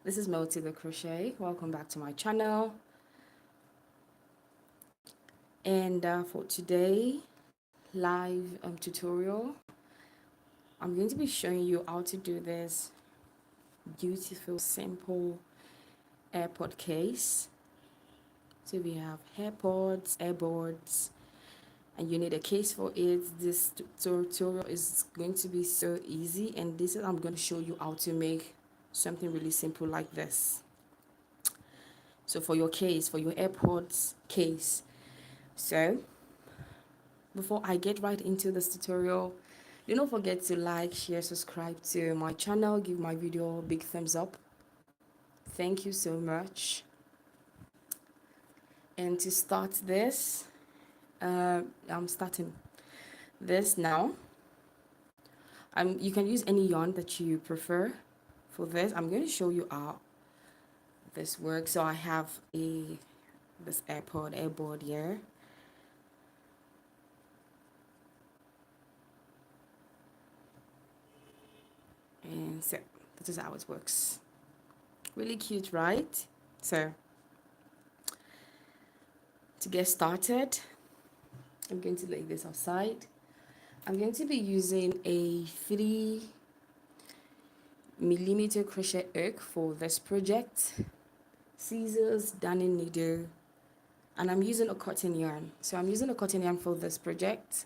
This is Maltida Crochet. Welcome back to my channel. And for today live tutorial, I'm going to be showing you how to do this beautiful, simple AirPod case. So we have AirPods, Airpods, and you need a case for it. This tutorial is going to be so easy, and this is I'm going to show you how to make something really simple like this. So for your case, for your AirPods case, so before I get right into this tutorial, do not forget to like, share, subscribe to my channel, give my video a big thumbs up. Thank you so much. And to start this, I'm starting this now. You can use any yarn that you prefer for this. I'm going to show you how this works. So I have this airboard here. And so this is how it works. Really cute, right? So to get started, I'm going to lay this aside. I'm going to be using a 3mm crochet hook for this project, scissors, darning needle, and I'm using a cotton yarn. So I'm using a cotton yarn for this project.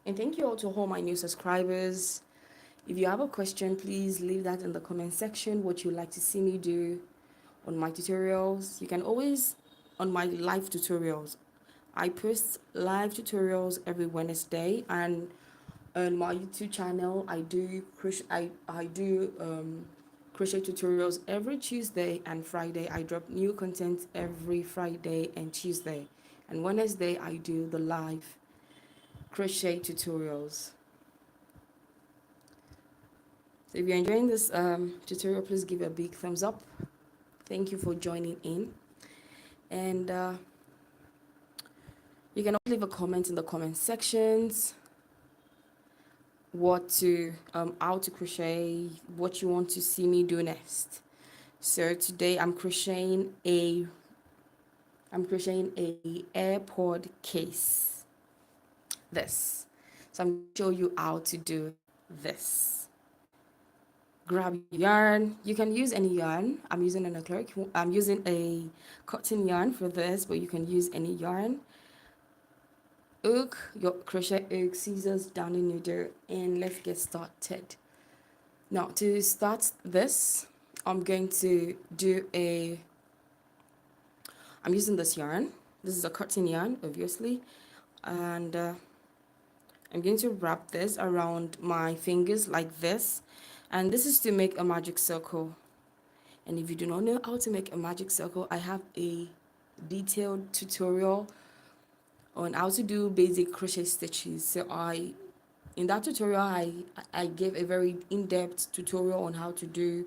And thank you all to all my new subscribers. If you have a question, please leave that in the comment section, what you'd like to see me do on my tutorials. You can always, on my live tutorials, I post live tutorials every Wednesday, and on my YouTube channel I do crochet crochet tutorials every Tuesday and Friday. I drop new content every Friday and Tuesday, and Wednesday I do the live crochet tutorials. So if you're enjoying this tutorial, please give a big thumbs up. Thank you for joining in, and you can also leave a comment in the comment sections how to crochet, what you want to see me do next. So today I'm crocheting a AirPod case. This. So I'm going to show you how to do this. Grab yarn. You can use any yarn. I'm using an acrylic. I'm using a cotton yarn for this, but you can use any yarn. Hook, your crochet hook, scissors, darning needle, and let's get started. Now to start this, I'm going to do I'm using this yarn. This is a cotton yarn, obviously, and I'm going to wrap this around my fingers like this, and this is to make a magic circle. And if you do not know how to make a magic circle, I have a detailed tutorial on how to do basic crochet stitches. So in that tutorial I gave a very in-depth tutorial on how to do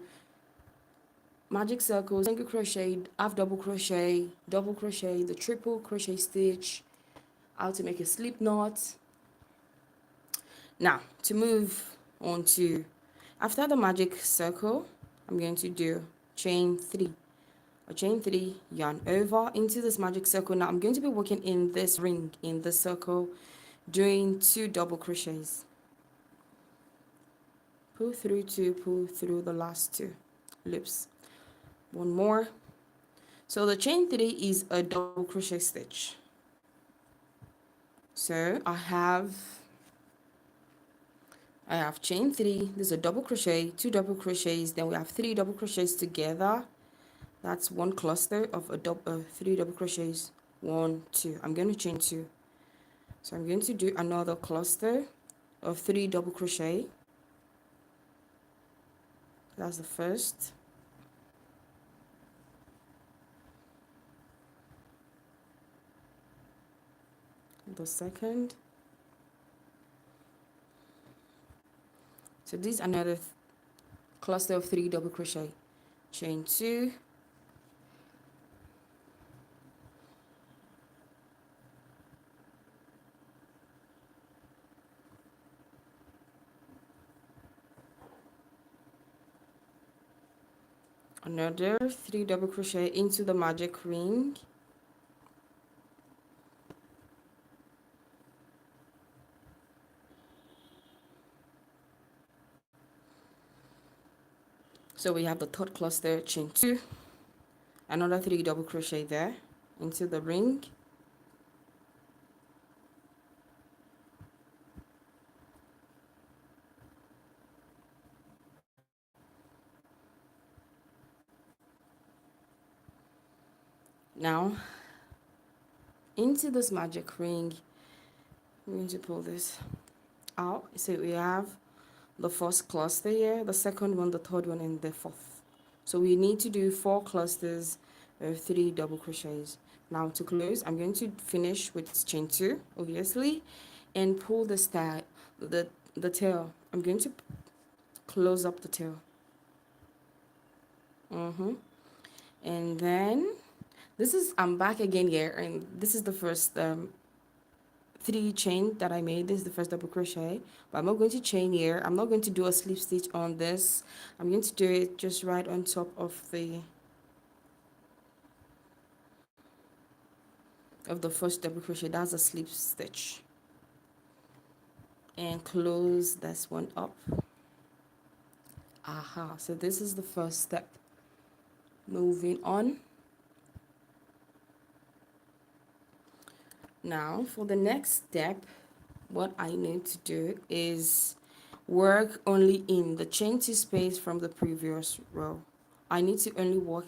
magic circles, single crochet, half double crochet, the triple crochet stitch, how to make a slip knot. Now to move on to, after the magic circle, I'm going to do chain 3, a chain 3, yarn over into this magic circle. Now I'm going to be working in this ring in the circle, doing 2 double crochets. Pull through 2, pull through the last 2 loops. One more. So the chain 3 is a double crochet stitch. So I have chain 3, there's a double crochet, 2 double crochets, then we have 3 double crochets together. That's one cluster of 3 double crochets. 1, 2. I'm going to chain 2. So I'm going to do another cluster of 3 double crochet. That's the first. The second. So this is another cluster of 3 double crochet. Chain 2. another 3 double crochet into the magic ring, so we have the third cluster, chain 2, another 3 double crochet there into the ring, now into this magic ring. I'm going to pull this out. So we have the first cluster here, the second one, the third one, and the fourth. So we need to do 4 clusters of 3 double crochets. Now to close, I'm going to finish with chain 2, obviously, and pull the style, the tail. I'm going to close up the tail. And then this is, I'm back again here, and this is the first 3 chain that I made. This is the first double crochet, but I'm not going to chain here. I'm not going to do a slip stitch on this. I'm going to do it just right on top of the first double crochet. That's a slip stitch, and close this one up. Aha, so this is the first step. Moving on. Now for the next step, what I need to do is work only in the chain 2 space from the previous row. I need to only work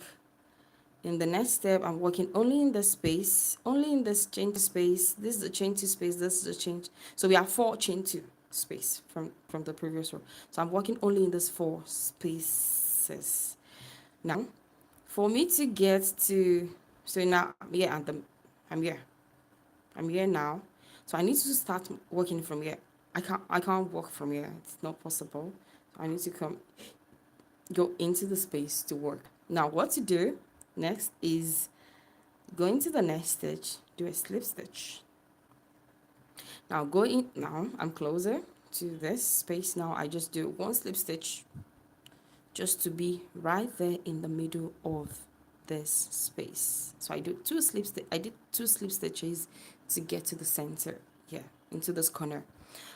in the next step. I'm working only in this space, only in this chain 2 space. This is the chain 2 space, this is the chain. So we have 4 chain 2 space from the previous row. So I'm working only in these 4 spaces. Now for me to get to, so now yeah, I'm here now, so I need to start working from here. I can't work from here, it's not possible. I need to go into the space to work. Now what to do next is go into the next stitch, do a slip stitch. Now go in, now I'm closer to this space. Now I just do 1 slip stitch just to be right there in the middle of this space. So I do 2 slip stitches to get to the center here, into this corner.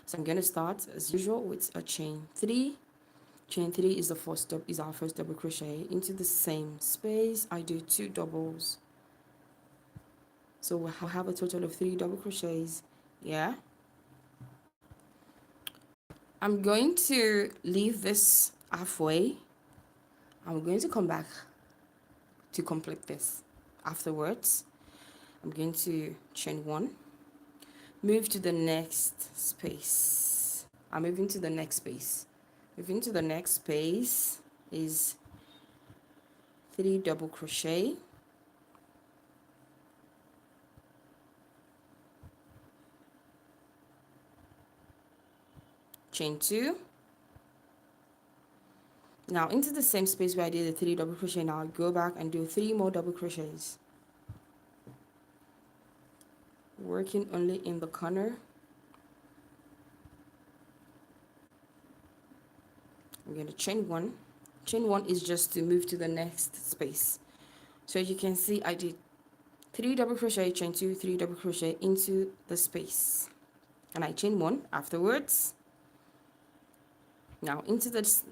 So I'm going to start as usual with a chain 3. Chain 3 is our first double crochet. Into the same space I do 2 doubles, so we'll have a total of 3 double crochets. Yeah, I'm going to leave this halfway. I'm going to come back to complete this afterwards. I'm going to chain 1, move to the next space. I'm moving to the next space. Moving to the next space is 3 double crochet, chain 2. Now into the same space where I did the 3 double crochet, now I'll go back and do 3 more double crochets, working only in the corner. I'm going to chain 1. Chain 1 is just to move to the next space. So as you can see, I did 3 double crochet, chain 2, 3 double crochet into the space, and I chain 1 afterwards. Now into this,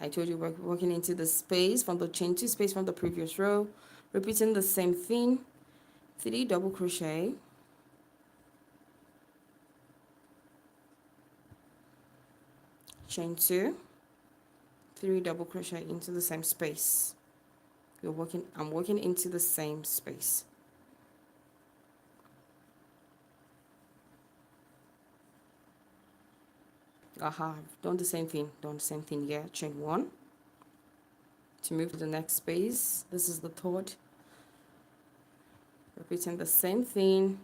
I told you we're working into the space from the chain 2 space from the previous row, repeating the same thing. 3 double crochet, chain 2, 3 double crochet into the same space. I'm working into the same space. I've done the same thing here. Chain 1 to move to the next space. This is the third, repeating the same thing.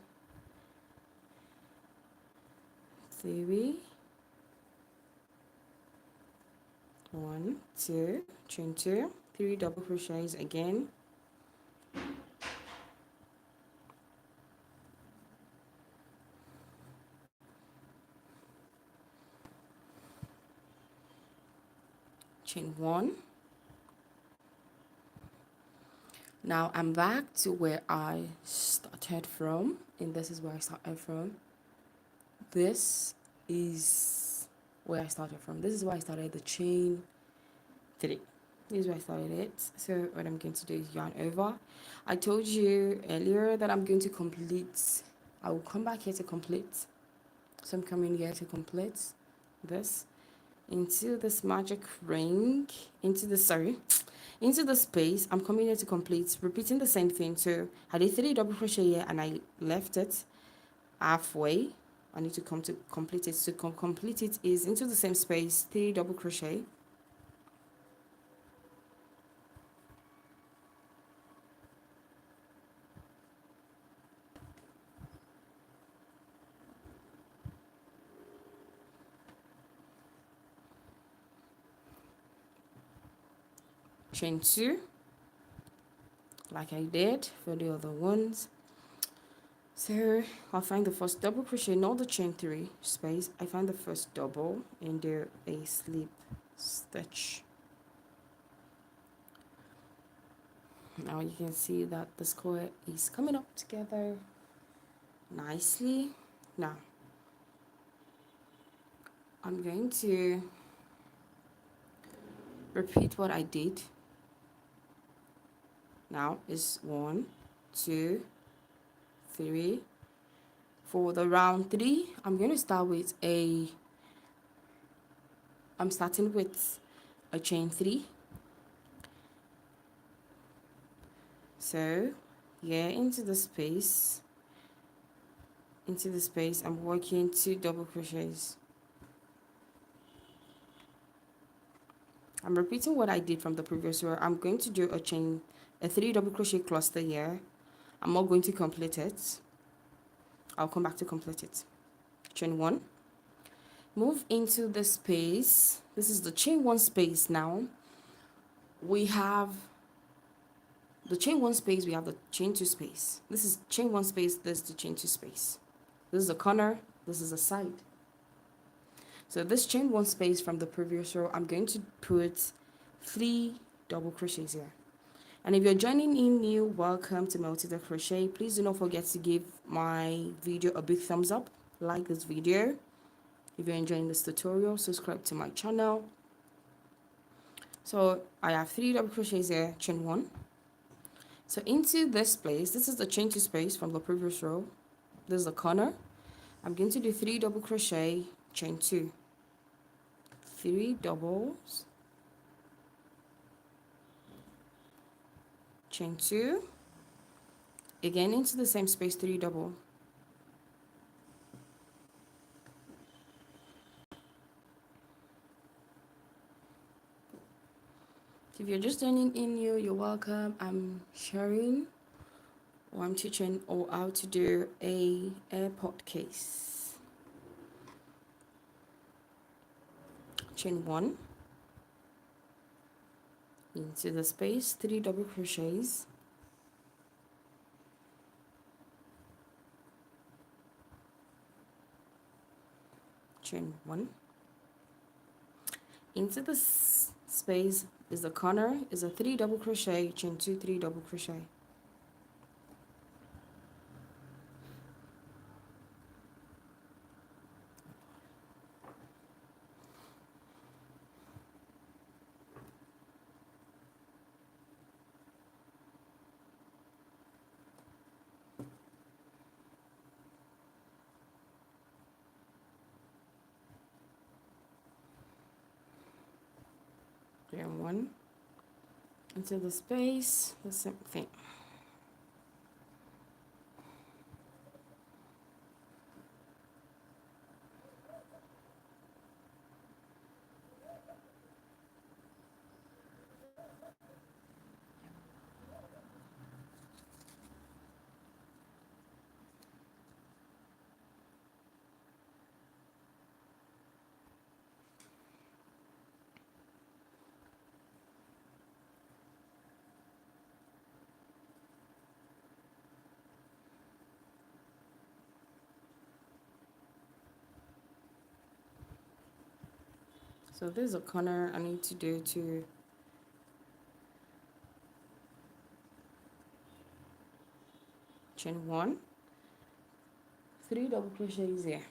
3, 1, 2, chain 2, 3 double crochets again, chain 1, Now I'm back to where I started from, and this is where I started from. This is where I started from. This is where I started the chain 3. This is where I started it. So what I'm going to do is yarn over. I told you earlier that I'm going to complete. I will come back here to complete. So I'm coming here to complete this into this magic ring, into the space. I'm coming here to complete, repeating the same thing. So I did 3 double crochet here and I left it halfway. I need to come to complete it. So complete it is into the same space, 3 double crochet, chain 2, like I did for the other ones. So I'll find the first double crochet, not the chain 3 space. I find the first double and do a slip stitch. Now you can see that the square is coming up together nicely. Now I'm going to repeat what I did. Now is 1, 2, 3. For the round 3, I'm going to start with I'm starting with a chain 3. So here into the space, I'm working 2 double crochets. I'm repeating what I did from the previous row. I'm going to do a 3 double crochet cluster here. I'm not going to complete it. I'll come back to complete it. Chain 1. Move into the space. This is the chain 1 space now. We have the chain 1 space, we have the chain 2 space. This is chain 1 space, this is the chain 2 space. This is the corner, this is the side. So this chain 1 space from the previous row, I'm going to put 3 double crochets here. And if you're joining in new, welcome to Maltida Crochet. Please do not forget to give my video a big thumbs up, like this video. If you're enjoying this tutorial, subscribe to my channel. So I have 3 double crochets here, chain 1. So into this place, this is the chain 2 space from the previous row. This is the corner. I'm going to do 3 double crochet, chain 2. 3 doubles, chain 2. Again into the same space, 3 double. If you're just joining in new, you're welcome. I'm sharing or I'm teaching how to do a Airpod case. Chain 1 into the space, 3 double crochets, chain 1. Into the space is the corner, is a 3 double crochet, chain 2, 3 double crochet. Chain 1 into the space, the same thing. So there's a corner I need to do to chain 1, 3 double crochets here.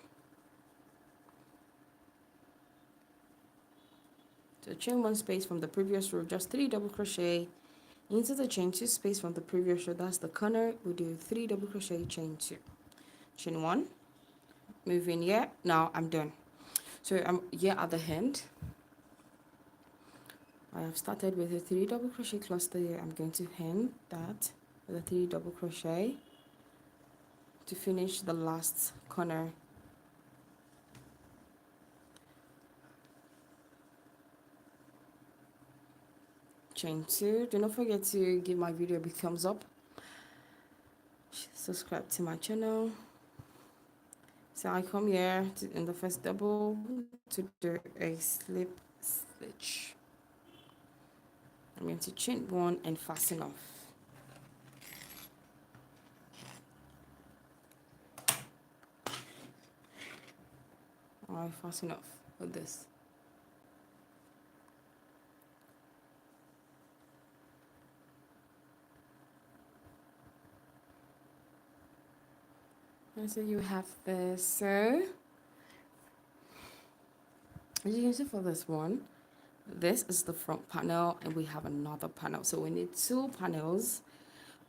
So chain 1 space from the previous row, just 3 double crochet into the chain 2 space from the previous row. That's the corner. We do 3 double crochet, chain 2, chain 1, move in here. Now I'm done. So I'm here at the end. I have started with a 3 double crochet cluster here. I'm going to end that with a 3 double crochet to finish the last corner. Chain 2. Do not forget to give my video a big thumbs up. Subscribe to my channel. So I come here in the first double to do a slip stitch. I'm going to chain 1 and fasten off. I fasten off with this. And so you have this. So as you can see for this one, this is the front panel and we have another panel. So we need 2 panels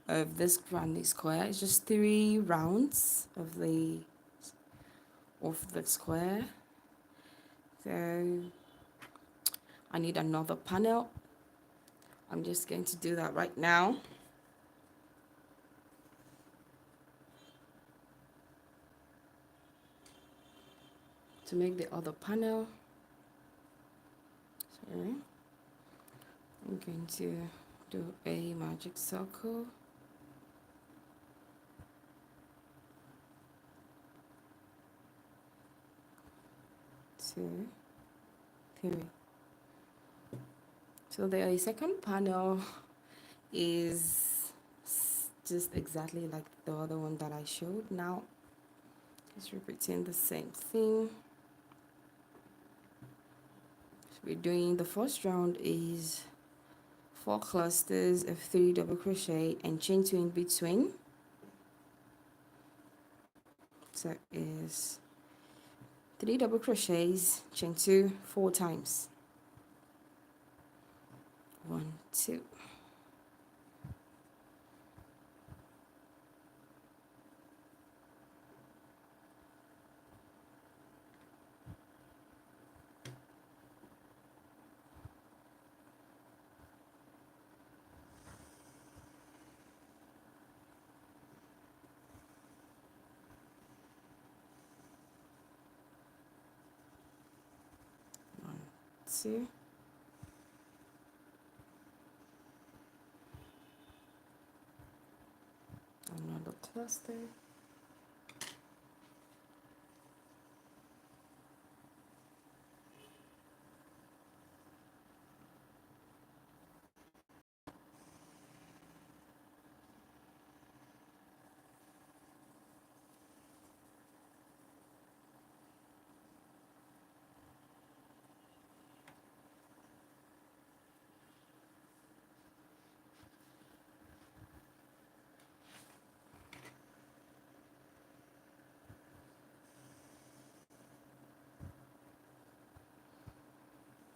of this granny square. It's just 3 rounds of the square. So I need another panel. I'm just going to do that right now. To make the other panel, sorry, I'm going to do a magic circle. 2, 3. So the second panel is just exactly like the other one that I showed. Now just repeating the same thing. So we're doing the first round is 4 clusters of 3 double crochet and chain 2 in between. So is 3 double crochets, chain 2 4 times. 1, 2. Two, another cluster,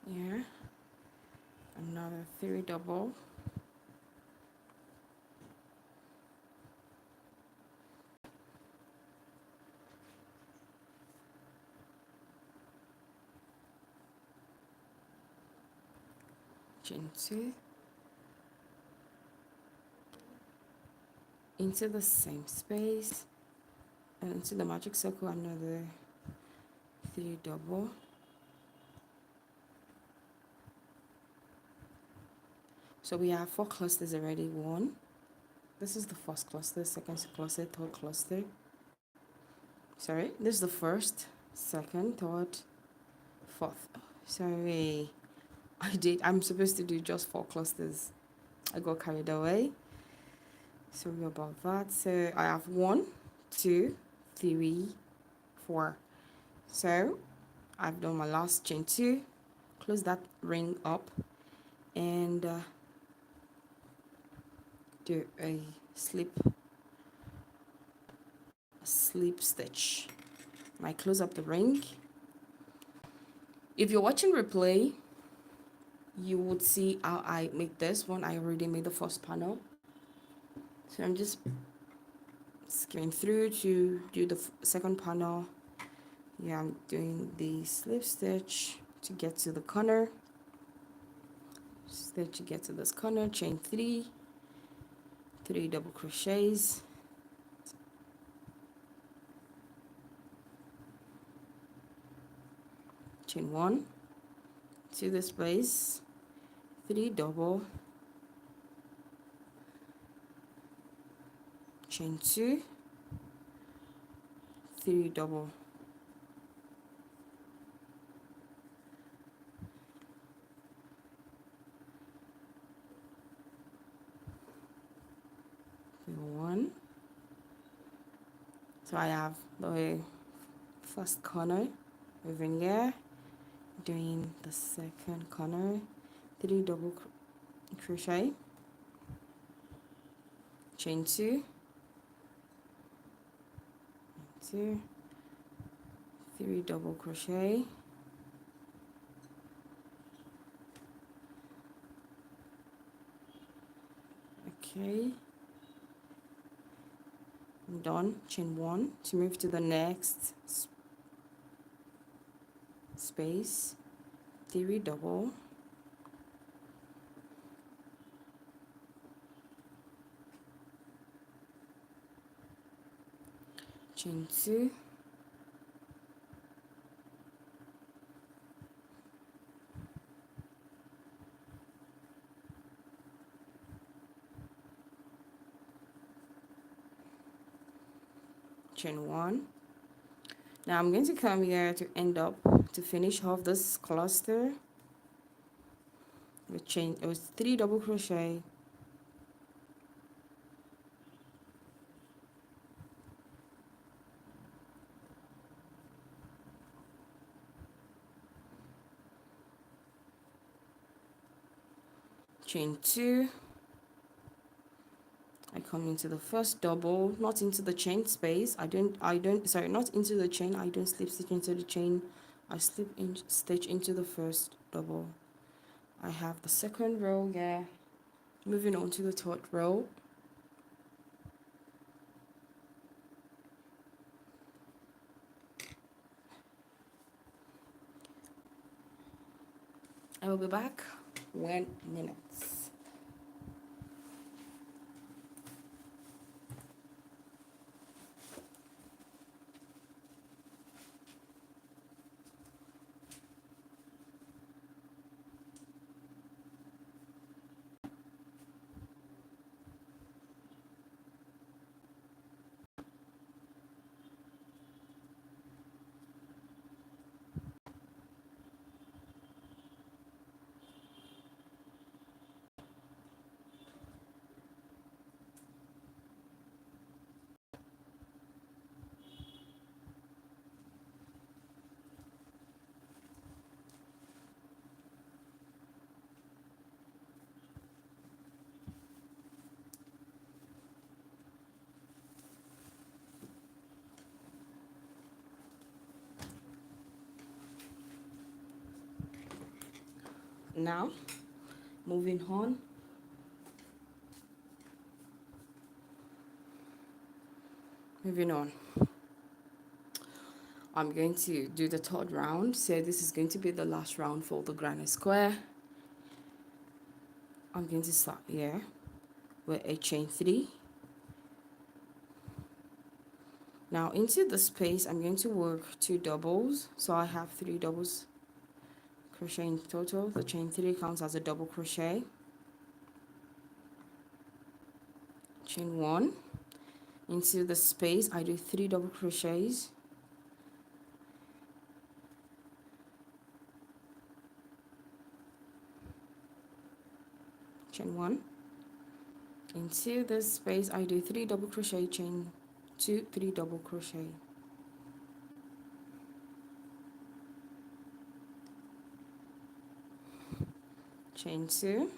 here, another 3 double, chain 2 into the same space, and into the magic circle, another 3 double, so we have 4 clusters already. 1, this is the first cluster, second cluster, third cluster, sorry, this is the first, second, third, fourth. Sorry, I'm supposed to do just 4 clusters. I got carried away. Sorry about that. So I have 1, 2, 3, 4. So I've done my last chain 2, close that ring up, and do a slip slip stitch. And I close up the ring. If you're watching replay, you would see how I make this one. I already made the first panel, so I'm just skimming through to do the second panel. Yeah, I'm doing the slip stitch to get to the corner. Stitch to get to this corner, chain 3 double crochets, chain 1 to this place, 3 double, chain 2, 3 double, one. So I have the first corner over here, doing the second corner, 3 double crochet, chain 2, 2, 3 double crochet, okay, I'm done. Chain 1 to move to the next space, 3 double, chain 2, chain 1. Now I'm going to come here to end up to finish off this cluster with chain, it was 3 double crochet, chain 2, I come into the first double, not into the chain space. Sorry, not into the chain. I don't slip stitch into the chain. I slip in stitch into the first double. I have the second row here. Moving on to the third row. I will be back 1 minute. Now, moving on. Moving on. I'm going to do the third round. So this is going to be the last round for the granny square. I'm going to start here with a chain 3. Now into the space, I'm going to work 2 doubles. So I have 3 doubles crochet in total. The chain 3 counts as a double crochet. Chain 1. Into the space, I do 3 double crochets. Chain 1. Into the space, I do 3 double crochet, chain 2, 3 double crochet. Chain 2.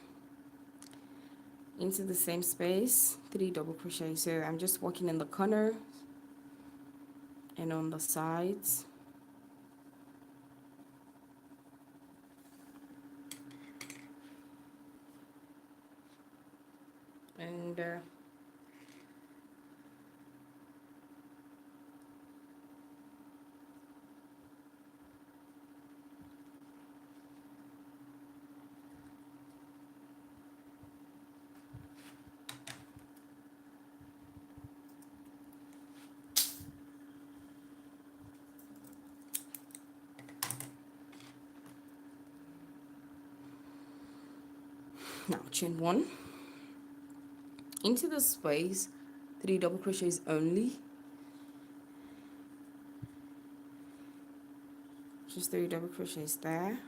Into the same space, 3 double crochet. So I'm just working in the corner. and on the sides. And now chain 1 into the space, 3 double crochets only, just 3 double crochets there,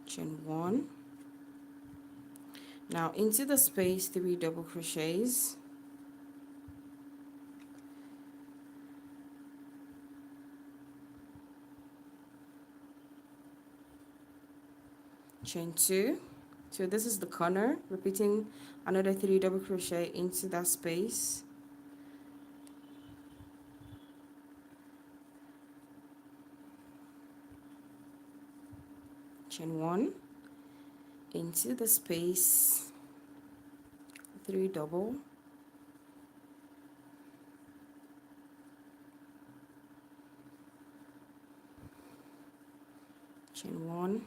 chain 1, now into the space, 3 double crochets, chain 2. So this is the corner, repeating another 3 double crochet into that space, chain 1, into the space, 3 double, chain 1,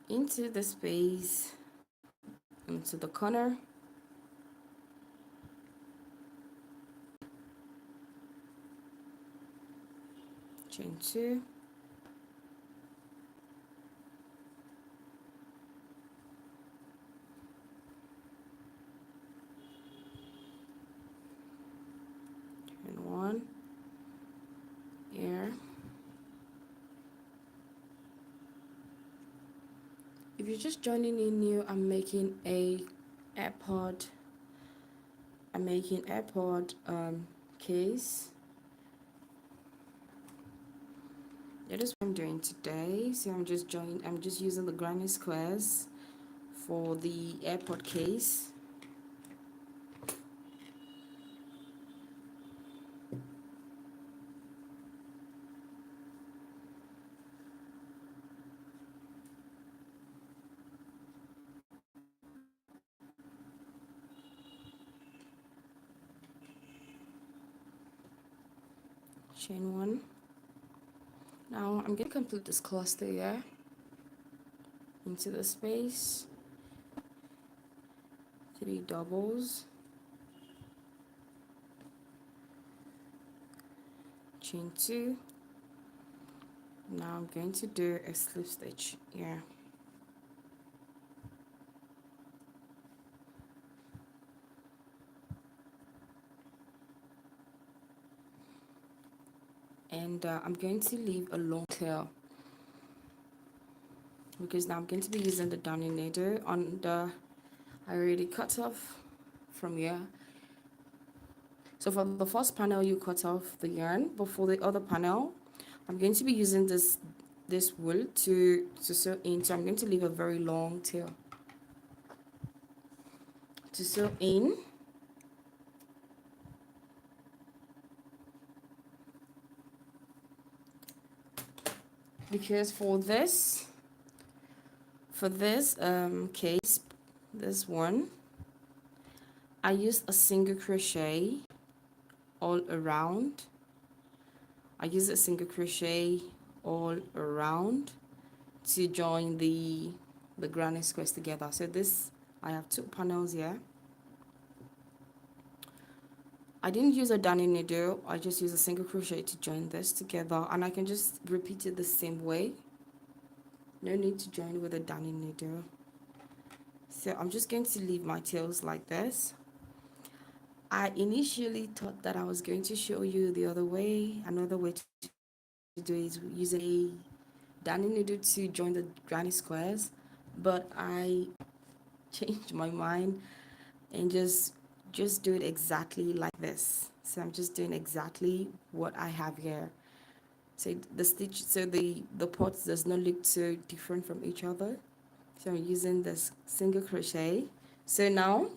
into the space, into the corner, chain 2, chain 1 here. If you're just joining in new, I'm making Airpod case. That is what I'm doing today. So I'm just using the granny squares for the Airpod case. Chain 1. Now I'm going to complete this cluster here into the space, 3 doubles, chain 2. Now I'm going to do a slip stitch here. And I'm going to leave a long tail because now I'm going to be using the darning needle on the I already cut off from here. So for the first panel you cut off the yarn, but for the other panel I'm going to be using this wool to sew in. So I'm going to leave a very long tail to sew in. Because for this case, this one, I used a single crochet all around. I used a single crochet all around to join the granny squares together. So this, I have 2 panels here. I didn't use a darning needle, I just used a single crochet to join this together, and I can just repeat it the same way. No need to join with a darning needle. So I'm just going to leave my tails like this. I initially thought that I was going to show you the other way. Another way to do it is using a darning needle to join the granny squares, but I changed my mind and just do it exactly like this. So I'm just doing exactly what I have here. So the parts does not look so different from each other. So I'm using this single crochet. So now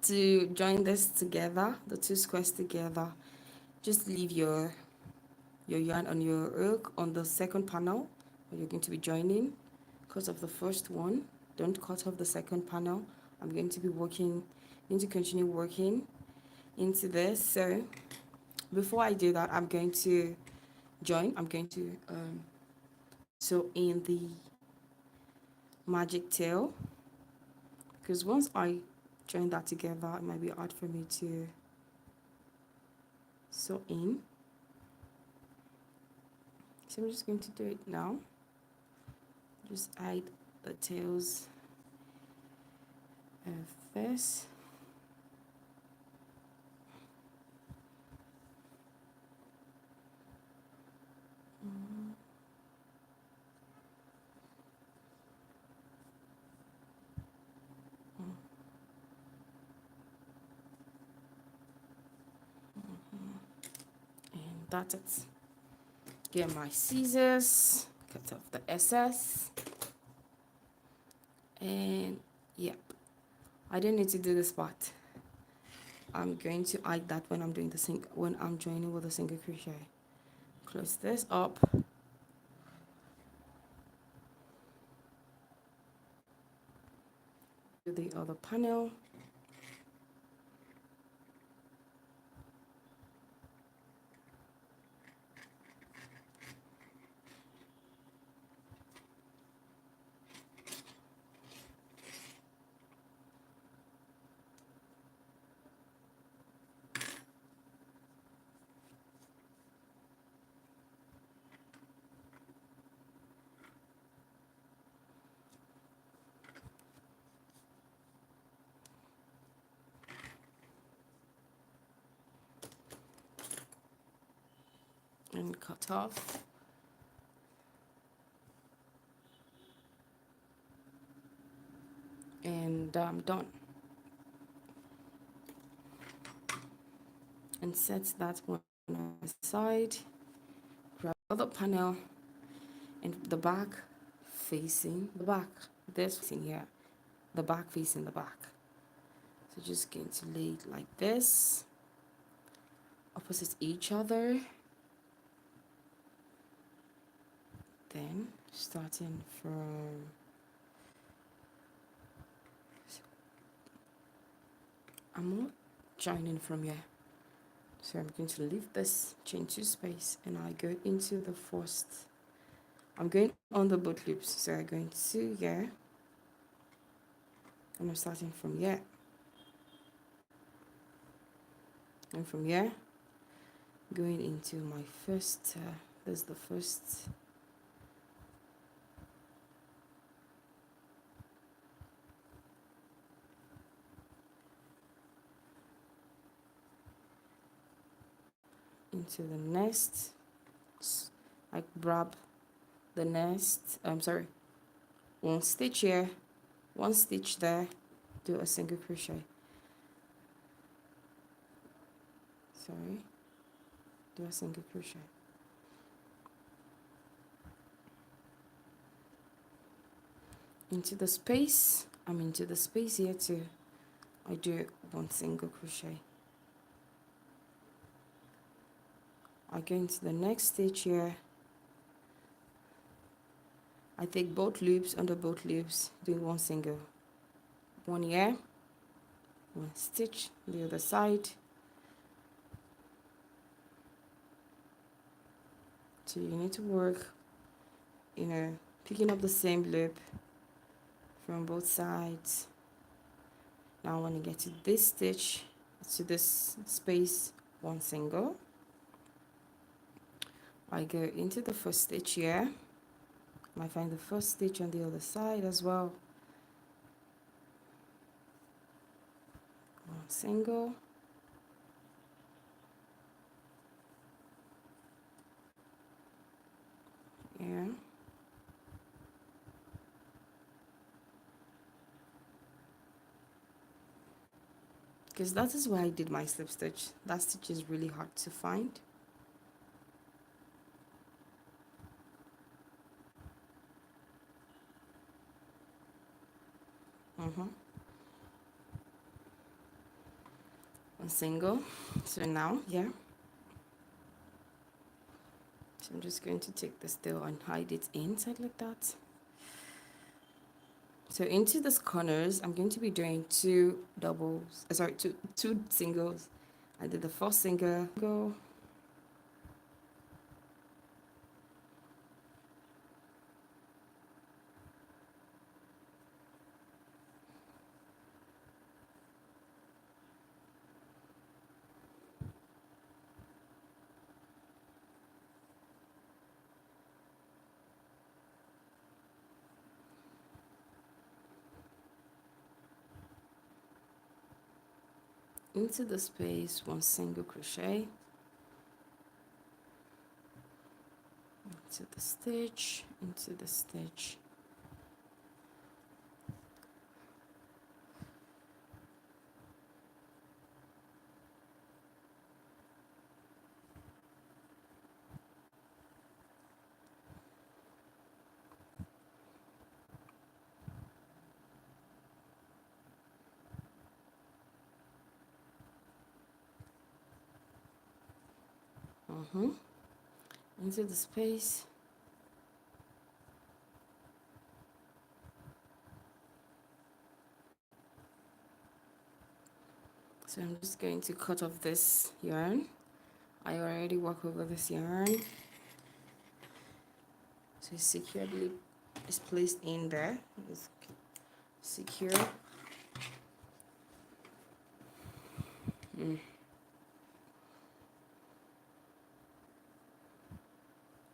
To join this together, the two squares together, just leave your yarn on your hook on the second panel where you're going to be joining. Cut off the first one, don't cut off the second panel. I'm going to be working, going to continue working into this. So before I do that, I'm going to sew in the magic tail, because once I join that together, it might be hard for me to sew in. So I'm just going to do it now. Just hide the tails first. And that's it. Get my scissors, cut off the excess, and yep, I don't need to do this part. I'm going to hide that when I'm doing when I'm joining with a single crochet. Close this up. Do the other panel. And cut off. And I'm done. And set that one aside. Grab the other panel and the back facing the back. This facing here. The back facing the back. So just going to lay it like this, opposite each other. Then starting from I'm not joining from here, so I'm going to leave this chain 2 space and I go into the first. I'm going on the both loops, so I'm going to here and I'm starting from here, and from here going into my first this is the first into the next. I grab the next, I'm sorry, one stitch here, one stitch there, do a single crochet, sorry, do a single crochet, into the space. I'm into the space here too. I do one single crochet. I go into the next stitch here. I take both loops, under both loops, doing one single, one here, one stitch the other side. So you need to work, picking up the same loop from both sides. Now when you get to this stitch, to this space, one single. I go into the first stitch here. I find the first stitch on the other side as well. One single. Yeah. Because that is where I did my slip stitch. That stitch is really hard to find. one single. So now, yeah, so I'm just going to take this tail and hide it inside like that. So into these corners, I'm going to be doing two doubles, sorry, two singles. I did the first single, go. Into the space, one single crochet, into the stitch, into the stitch. Into the space. So I'm just going to cut off this yarn. I already work over this yarn. So it's securely is placed in there. It's secure.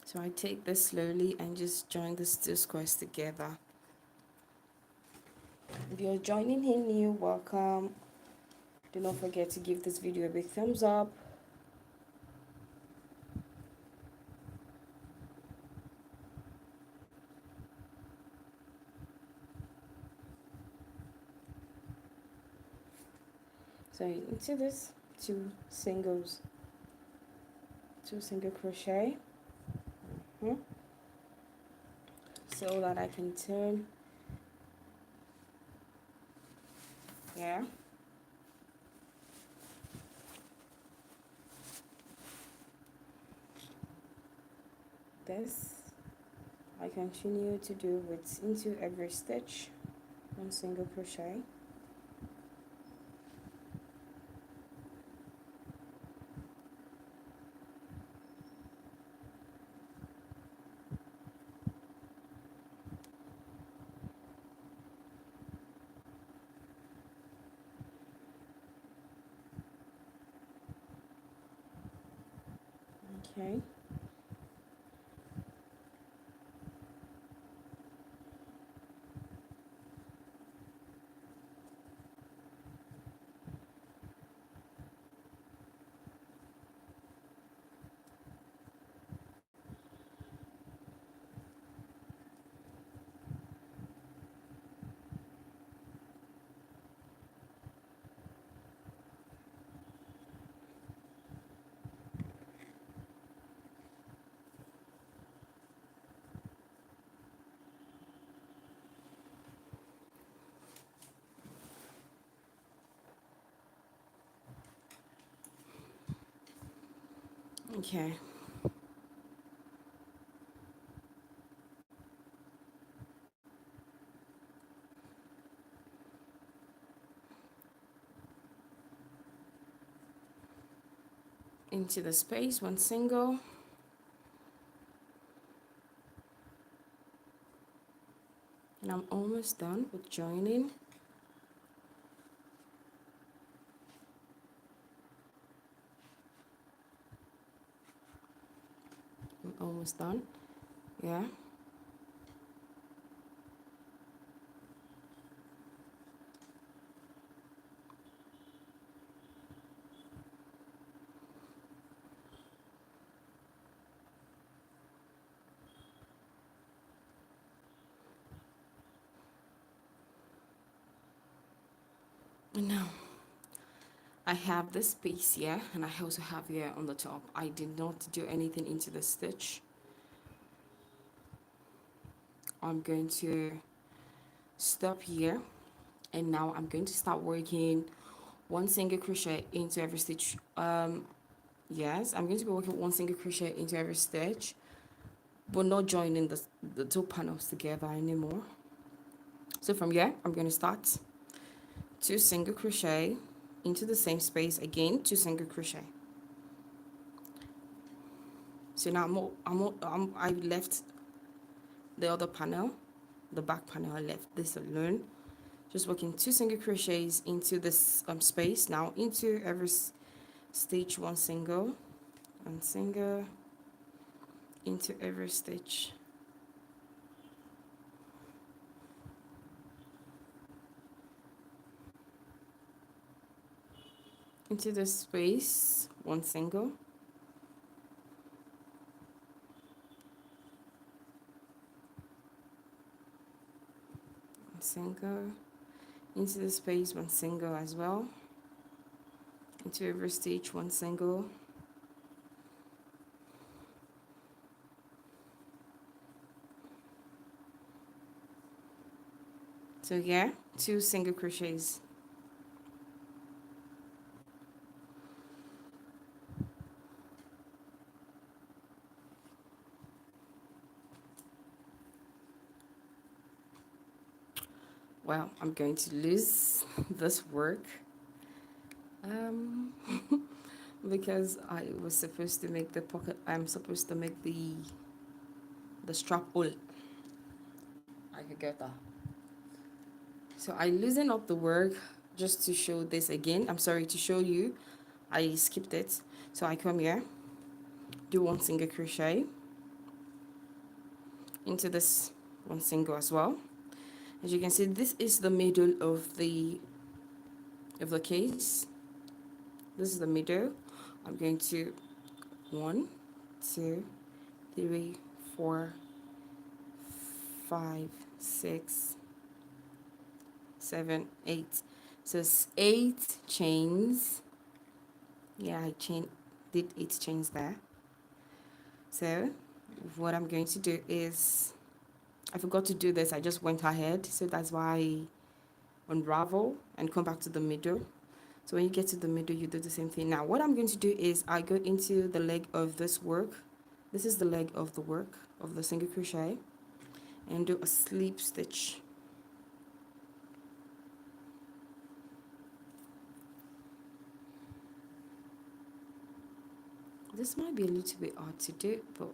So I take this slowly and just join these two squares together. If you're joining in new, welcome. Do not forget to give this video a big thumbs up. So into this two single crochet, so that I can turn, yeah, this I continue to do with into every stitch, one single crochet. Okay. Okay. Into the space, one single. And I'm almost done with joining. I'm almost done. Yeah. And now I have this piece here, and I also have here on the top. I did not do anything into the stitch. I'm going to stop here, and now I'm going to start working one single crochet into every stitch. Yes, I'm going to be working one single crochet into every stitch, but not joining the two panels together anymore. So from here, I'm going to start 2 single crochet into the same space, again 2 single crochet. So now I left the other panel, the back panel, I left this alone. Just working 2 single crochets into this space. Now into every stitch, one single into every stitch. Into the space, one single, into the space, one single as well, into every stitch, one single, so yeah, 2 single crochets. Well, I'm going to lose this work because I was supposed to make the pocket. I'm supposed to make the strap all. I could get that. So I loosen up the work just to show this again. I'm sorry, to show you. I skipped it. So I come here, do one single crochet into this one single as well. As you can see, this is the middle of the case. This is the middle. I'm going to 1, 2, 3, 4, 5, 6, 7, 8. So it's 8 chains. Yeah, I did 8 chains there. So what I'm going to do is, I forgot to do this. I just went ahead. So that's why I unravel and come back to the middle. So when you get to the middle, you do the same thing. Now what I'm going to do is I go into the leg of this work. This is the leg of the work of the single crochet, and do a slip stitch. This might be a little bit hard to do, but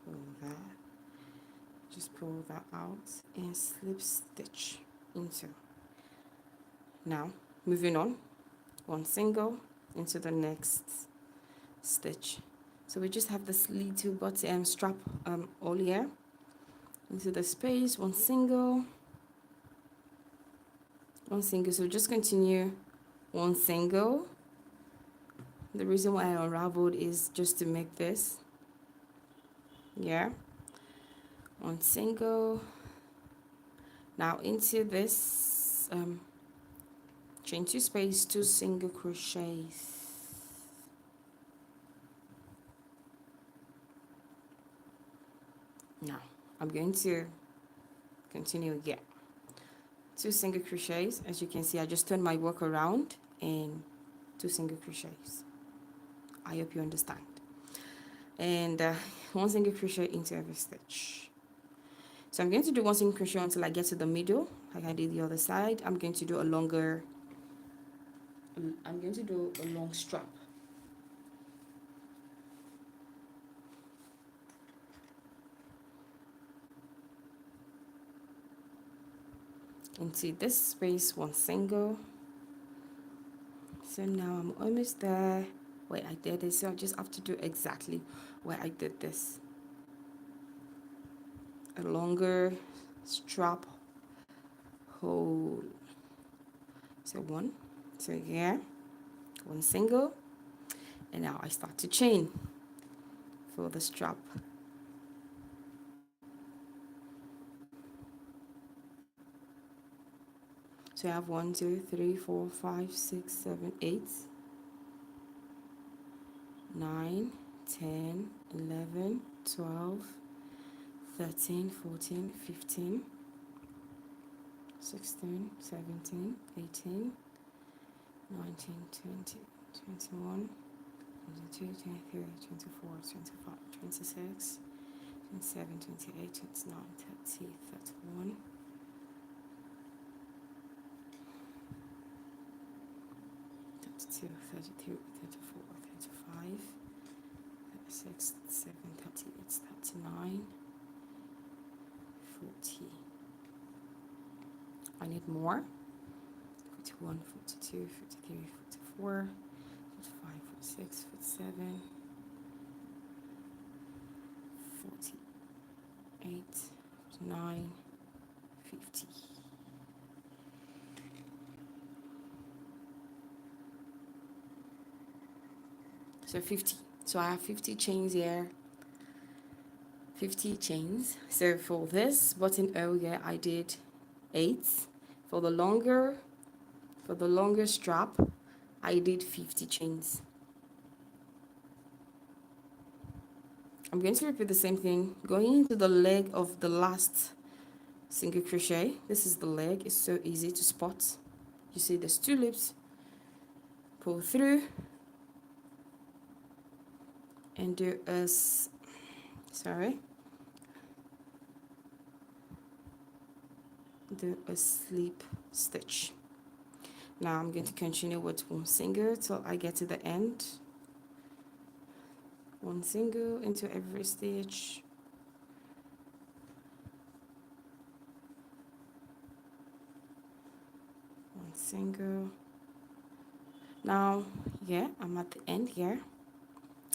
pull that, just pull that out and slip stitch into. Now moving on, one single into the next stitch. So we just have this little button strap all here into the space, one single. So just continue one single. The reason why I unraveled is just to make this, yeah, one single. Now into this chain 2 space, 2 single crochets. Now I'm going to continue again, 2 single crochets. As you can see, I just turned my work around and 2 single crochets. I hope you understand. And 1 single crochet into every stitch. So I'm going to do 1 single crochet until I get to the middle, like I did the other side. I'm going to do a long strap. Into this space, 1 single. So now I'm almost there where I did it. So I just have to do exactly where I did this. A longer strap hole. So 1, so here, 1 single, and now I start to chain for the strap. So I have 1, 2, 3, 4, 5, 6, 7, 8, 9, 10, 11, 12, 13, 14, 15, 16, 17, 18, 19, 20, 21, 22, 23, 24, 25, 26, 27, 28, 29, 30, 31, 32, 33, 34, 35, 36, 37, 38, 39, 40. I need more. 41, 42, 43, 44, 45, 46, 47, 48, 49, 50. So 50. So I have 50 chains here. 50 chains. So for this button area, I did 8. For the longer strap, I did 50 chains. I'm going to repeat the same thing. Going into the leg of the last single crochet. This is the leg. It's so easy to spot. You see there's 2 loops. Pull through and do a slip stitch. Now I'm going to continue with 1 single till I get to the end. 1 single into every stitch. One single. Now, yeah, I'm at the end here.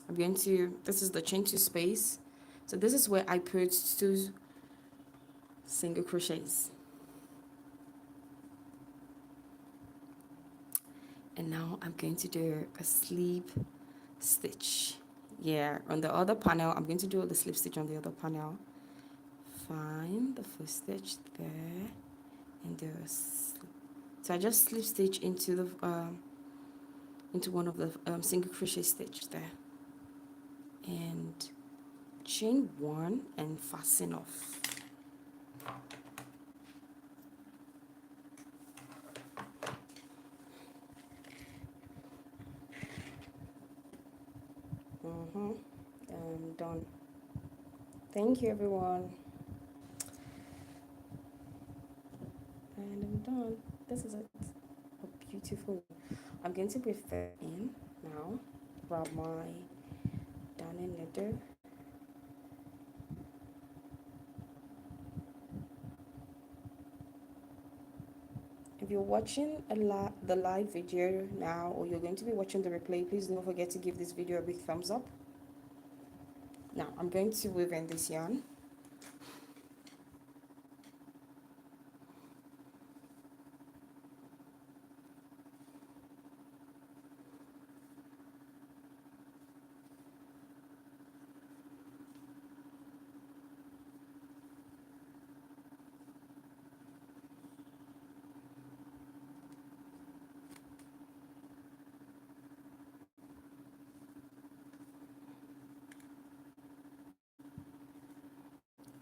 I'm going to, this is the chain 2 space. So this is where I put 2 single crochets. And now I'm going to do a slip stitch. Yeah, on the other panel, I'm going to do the slip stitch on the other panel. Find the first stitch there and do a slip. So I just slip stitch into the into one of the single crochet stitch there, and chain 1 and fasten off. I'm done. Thank you, everyone. And I'm done. This is it. Oh, beautiful. I'm going to breathe that in now. Grab my darning needle. If you're watching the live video now, or you're going to be watching the replay, please don't forget to give this video a big thumbs up. Now I'm going to weave in this yarn.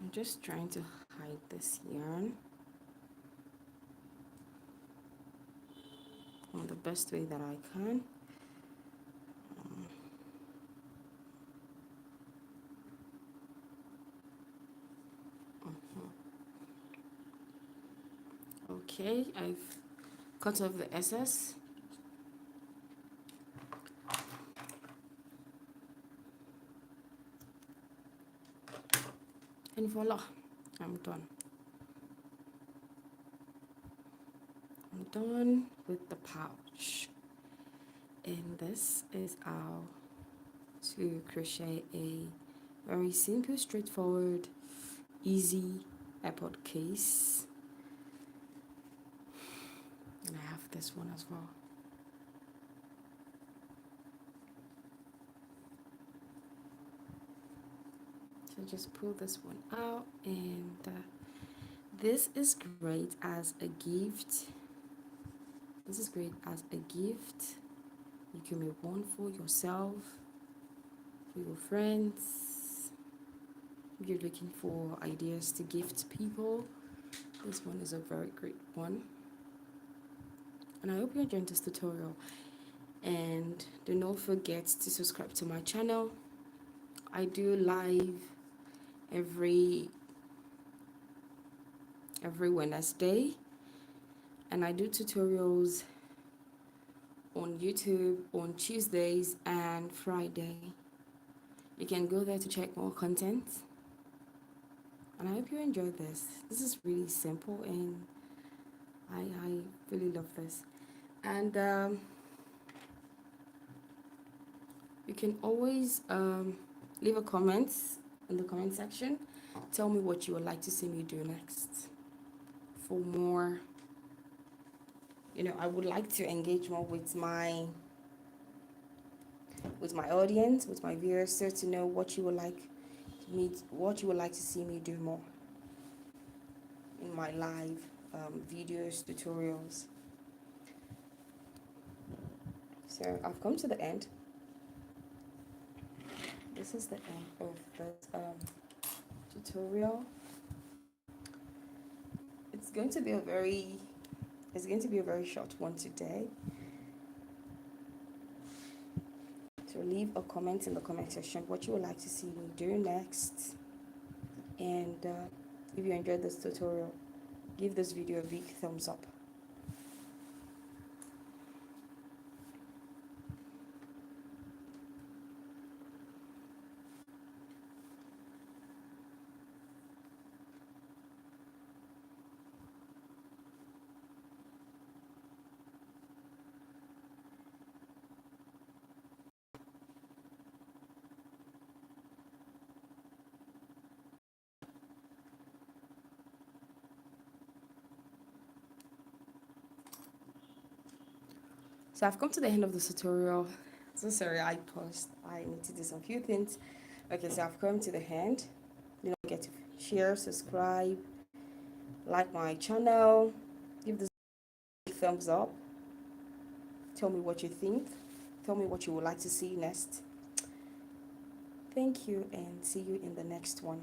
I'm just trying to hide this yarn in the best way that I can. Okay, I've cut off the excess. And voila, I'm done. I'm done with the pouch. And this is how to crochet a very simple, straightforward, easy Airpod case. And I have this one as well. So just pull this one out, and this is great as a gift. This is great as a gift. You can make one for yourself, for your friends, If you're looking for ideas to gift people, this one is a very great one. And I hope you enjoyed this tutorial. And do not forget to subscribe to my channel. I do live every Wednesday, and I do tutorials on YouTube on Tuesdays and Friday. You can go there to check more content, and I hope you enjoy this. This is really simple, and I really love this. And you can always leave a comment in the comment section. Tell me what you would like to see me do next. For more, I would like to engage more with my audience, with my viewers, so to know what you would like to see me do more in my live videos, tutorials. So I've come to the end. This is the end of this tutorial. It's going to be a very short one today. So leave a comment in the comment section what you would like to see me do next. And if you enjoyed this tutorial, give this video a big thumbs up. So I've come to the end of the tutorial. So sorry, I paused. I need to do some few things. Okay, so I've come to the end. Don't forget to share, subscribe, like my channel, give this a thumbs up. Tell me what you think. Tell me what you would like to see next. Thank you, and see you in the next one.